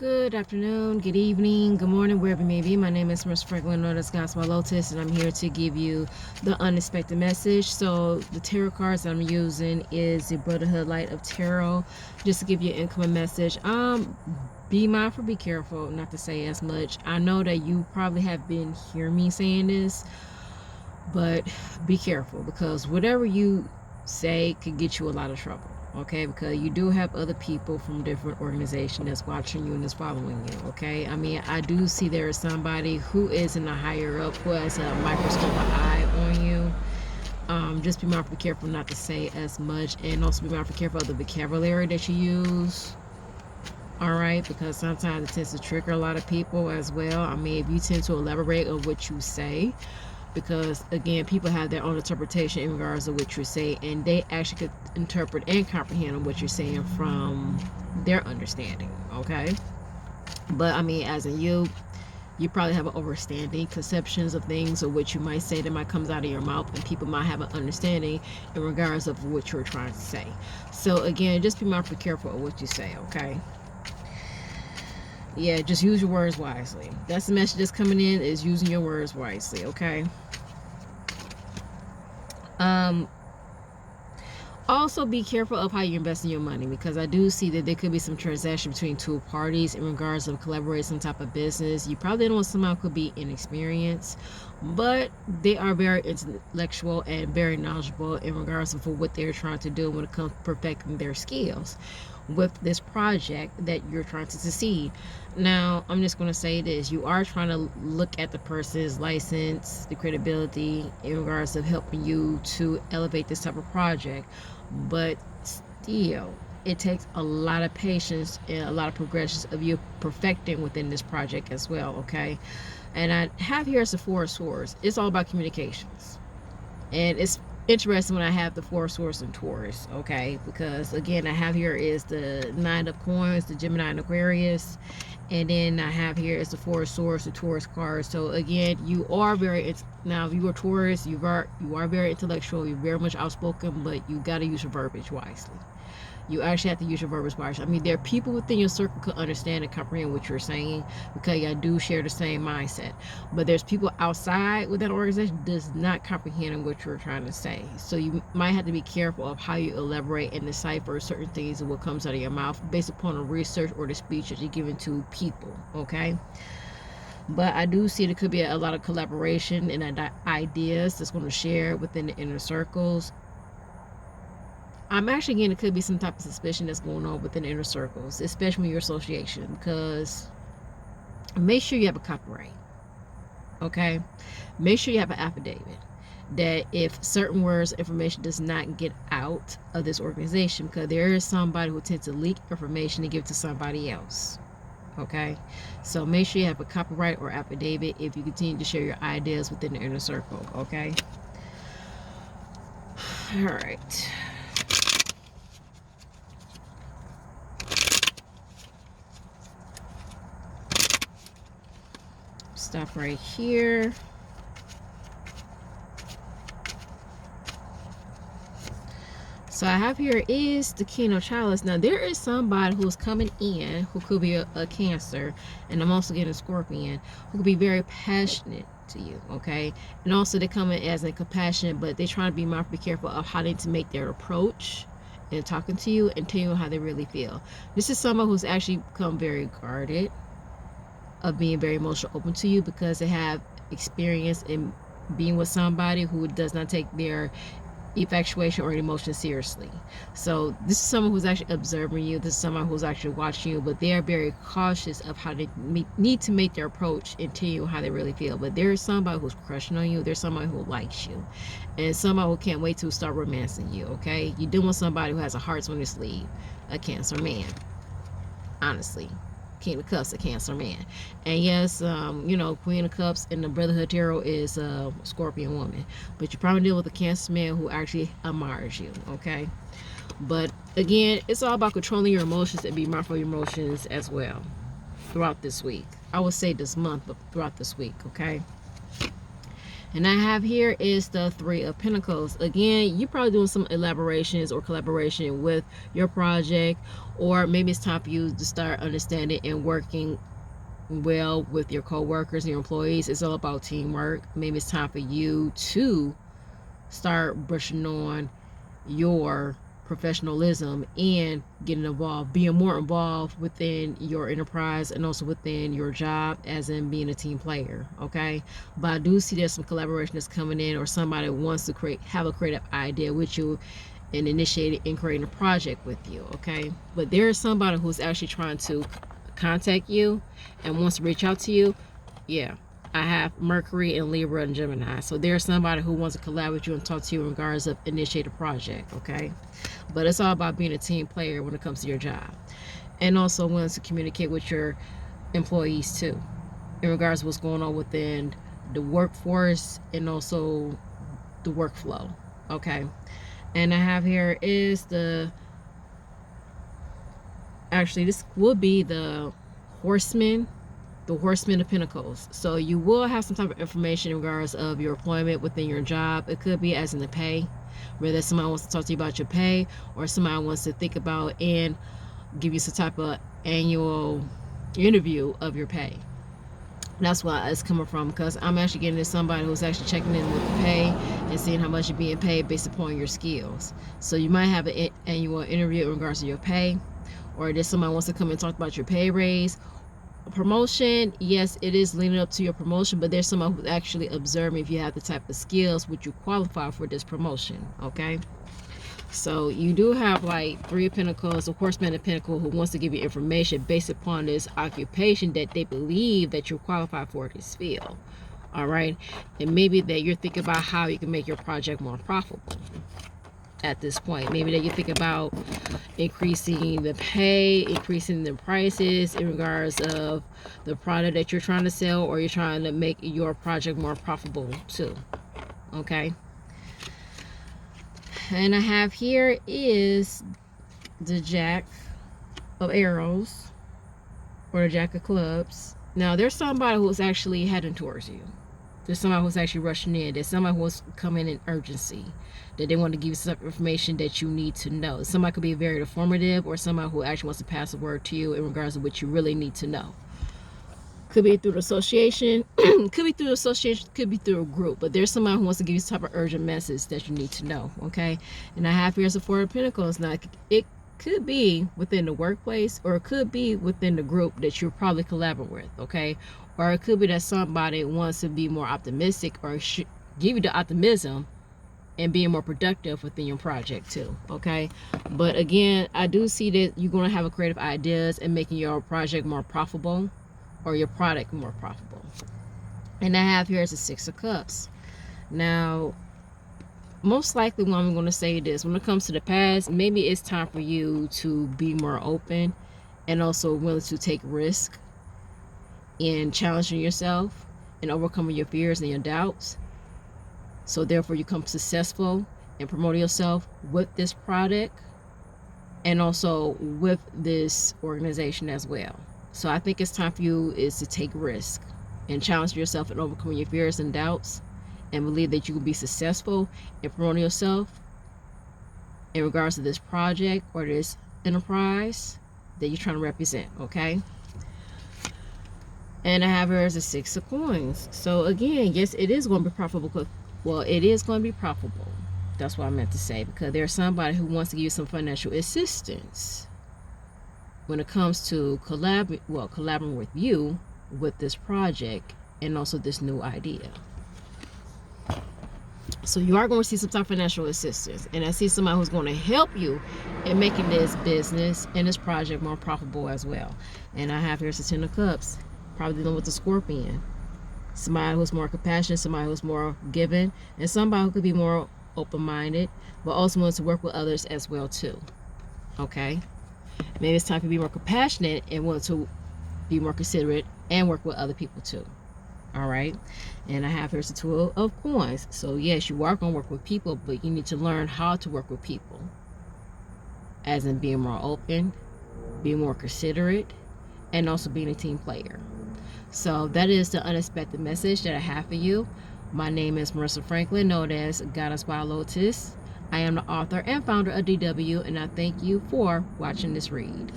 Good afternoon, good evening, good morning, wherever you may be. My name is Miss Franklin, known as Gospel Lotus, and I'm here to give you the unexpected message. So the tarot cards that I'm using is the Brotherhood Light of Tarot, just to give you an incoming message. Be mindful, be careful not to say as much. I know that you probably have been hearing me saying this, but be careful, because whatever you say could get you a lot of trouble. Okay, because you do have other people from different organizations that's watching you and is following you. Okay, I mean, I do see there is somebody who is in the higher up who has a microscope eye on you. Just be mindful, be careful not to say as much, and also be mindful, careful of the vocabulary that you use. All right, because sometimes it tends to trigger a lot of people as well. I mean, if you tend to elaborate on what you say, because again, people have their own interpretation in regards to what you say, and they actually could interpret and comprehend what you're saying from their understanding. Okay, but I mean, as in you probably have an overstanding conceptions of things, or what you might say that might comes out of your mouth, and people might have an understanding in regards of what you're trying to say. So again, just be mindful, careful of what you say. Okay, yeah, just use your words wisely. That's the message that's coming in, is using your words wisely. Okay. Also be careful of how you're investing your money, because I do see that there could be some transaction between two parties in regards of collaborating some type of business. You probably know someone could be inexperienced, but they are very intellectual and very knowledgeable in regards of what they're trying to do when it comes to perfecting their skills with this project that you're trying to succeed. Now, I'm just going to say this: you are trying to look at the person's license, the credibility in regards of helping you to elevate this type of project, but still, it takes a lot of patience and a lot of progressions of you perfecting within this project as well. Okay, and I have here as the Four of Swords. It's all about communications, and it's interesting when I have the Four Swords and Taurus. Okay, because again, I have here is the Nine of Coins, the Gemini and Aquarius, and then I have here is the Four Swords, the Taurus card. So again, you are very, now if you are Taurus, you are very intellectual, you're very much outspoken, but you got to use your verbiage wisely. You actually have to use your verbiage wisely. I mean, there are people within your circle who understand and comprehend what you're saying, because y'all do share the same mindset. But there's people outside with that organization does not comprehend what you're trying to say. So you might have to be careful of how you elaborate and decipher certain things and what comes out of your mouth based upon the research or the speech that you're giving to people. Okay. But I do see there could be a lot of collaboration and ideas that's going to share within the inner circles. I'm actually getting, it could be some type of suspicion that's going on within the inner circles, especially your association, because make sure you have a copyright. Okay, make sure you have an affidavit that if certain words, information does not get out of this organization, because there is somebody who tends to leak information and give it to somebody else. Okay, so make sure you have a copyright or affidavit if you continue to share your ideas within the inner circle. Okay, all right. Stop right here. So I have here is the King of Chalice. Now there is somebody who's coming in who could be a Cancer, and I'm also getting a Scorpion, who could be very passionate to you. Okay, and also they come in as a compassionate, but they try to be mindful, be careful of how they to make their approach in talking to you and tell you how they really feel. This is someone who's actually become very guarded of being very emotional open to you, because they have experience in being with somebody who does not take their infatuation or emotion seriously. So this is someone who's actually observing you. This is someone who's actually watching you, but they are very cautious of how they need to make their approach and tell you how they really feel. But there is somebody who's crushing on you. There's somebody who likes you, and somebody who can't wait to start romancing you. Okay, you're dealing with somebody who has a heart on their sleeve, a Cancer man. Honestly, King of Cups, a Cancer man. And yes, Queen of Cups and the Brotherhood Tarot is a Scorpion woman. But you probably deal with a Cancer man who actually admires you, okay? But again, it's all about controlling your emotions and be mindful of your emotions as well throughout this week. I would say this month, but throughout this week, okay? And I have here is the Three of Pentacles. Again, you're probably doing some elaborations or collaboration with your project, or maybe it's time for you to start understanding and working well with your co-workers and your employees. It's all about teamwork. Maybe it's time for you to start brushing on your professionalism and getting involved, being more involved within your enterprise and also within your job, as in being a team player. Okay, but I do see there's some collaboration that's coming in, or somebody wants to have a creative idea with you and initiate it and creating a project with you. Okay, but there is somebody who's actually trying to contact you and wants to reach out to you. Yeah, I have Mercury and Libra and Gemini. So there's somebody who wants to collab with you and talk to you in regards of initiate a project. Okay, but it's all about being a team player when it comes to your job, and also wants to communicate with your employees too in regards to what's going on within the workforce and also the workflow. Okay, and I have here is actually this will be the Horseman of Pentacles. So you will have some type of information in regards of your employment within your job. It could be as in the pay, whether somebody wants to talk to you about your pay, or somebody wants to think about and give you some type of annual interview of your pay. That's why it's coming from, because I'm actually getting to somebody who's actually checking in with the pay and seeing how much you're being paid based upon your skills. So you might have an annual interview in regards to your pay, or there's somebody wants to come and talk about your pay raise. Promotion, yes, it is leading up to your promotion, but there's someone who's actually observing if you have the type of skills which you qualify for this promotion. Okay, so you do have like Three of Pentacles, a Horseman of Pentacles, who wants to give you information based upon this occupation that they believe that you're qualified for this field. All right, and maybe that you're thinking about how you can make your project more profitable at this point. Maybe that you think about increasing the pay, increasing the prices in regards of the product that you're trying to sell, or you're trying to make your project more profitable too. Okay, and I have here is the Jack of Arrows, or the Jack of Clubs. Now there's somebody who's actually heading towards you. There's somebody who's actually rushing in. There's somebody who's coming in urgency, that they want to give you some information that you need to know. Somebody could be very informative, or somebody who actually wants to pass a word to you in regards to what you really need to know. Could be through the association, could be through the association, could be through a group, but there's somebody who wants to give you some type of urgent message that you need to know. Okay, and I have here the Four of Pentacles. Now it could be within the workplace, or it could be within the group that you're probably collaborating with. Okay, or it could be that somebody wants to be more optimistic, or give you the optimism and being more productive within your project too. Okay, but again, I do see that you're going to have a creative ideas and making your project more profitable, or your product more profitable. And I have here is the Six of Cups. Now most likely what I'm going to say this, when it comes to the past, maybe it's time for you to be more open and also willing to take risk in challenging yourself and overcoming your fears and your doubts, so therefore you become successful in promoting yourself with this product and also with this organization as well. So I think it's time for you is to take risk and challenge yourself and overcome your fears and doubts, and believe that you can be successful in promoting yourself in regards to this project or this enterprise that you're trying to represent. Okay, and I have her as a Six of Coins. So again, yes, it is going to be profitable. Well, it is going to be profitable. That's what I meant to say, because there's somebody who wants to give you some financial assistance when it comes to collaborating with you with this project and also this new idea. So you are going to see some type of financial assistance, and I see somebody who's going to help you in making this business and this project more profitable as well. And I have here's the Ten of Cups, probably dealing with the Scorpion. Somebody who's more compassionate, somebody who's more giving, and somebody who could be more open-minded, but also wants to work with others as well too. Okay, maybe it's time to be more compassionate and want to be more considerate and work with other people too. All right, and I have here's the Two of Coins. So yes, you are going to work with people, but you need to learn how to work with people, as in being more open, being more considerate, and also being a team player. So that is the unexpected message that I have for you. My name is Marissa Franklin, known as Goddess by Lotus. I am the author and founder of DW, and I thank you for watching this read.